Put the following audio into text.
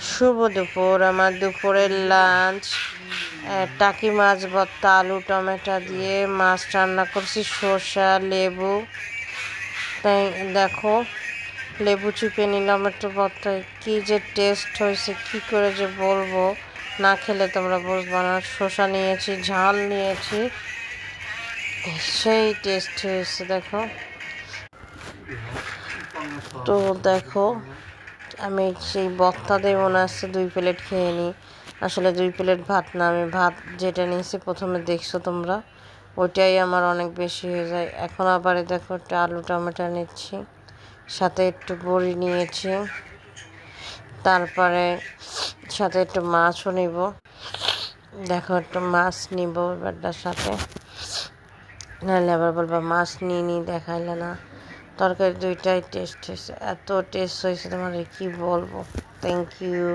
শুভ দুপুর। আমার দুপুরের লাঞ্চ টাকি মাছ ভর্তা, আলু টমেটো দিয়ে মাছ রান্না করছি, শসা লেবু। তাই দেখো, লেবু চিপে নিলাম একটু ভর্তায়, কী যে টেস্ট হয়েছে কী করে যে বলবো, না খেলে তোমরা বুঝবো না। শসা নিয়েছি, ঝাল নিয়েছি, সেই টেস্ট হয়েছে দেখো। তো দেখো, আমি সেই ভর্তা দিয়ে মনে আসছে 2 প্লেট খেয়ে নিই। আসলে 2 প্লেট ভাত না, আমি ভাত যেটা নিয়েছি প্রথমে দেখছো তোমরা, ওইটাই আমার অনেক বেশি হয়ে যায়। এখন আবার দেখো একটা আলু টমেটো নিচ্ছি, সাথে একটু বড়ি নিয়েছি, তারপরে সাথে একটু মাছও নিব। দেখো একটু মাছ নিব এবারটার সাথে, নাহলে আবার বলবো মাছ নিয়ে দেখাইলে না। তরকারি দুইটাই টেস্ট হয়েছে, এত টেস্ট হয়েছে তোমার কি বলবো। Thank you.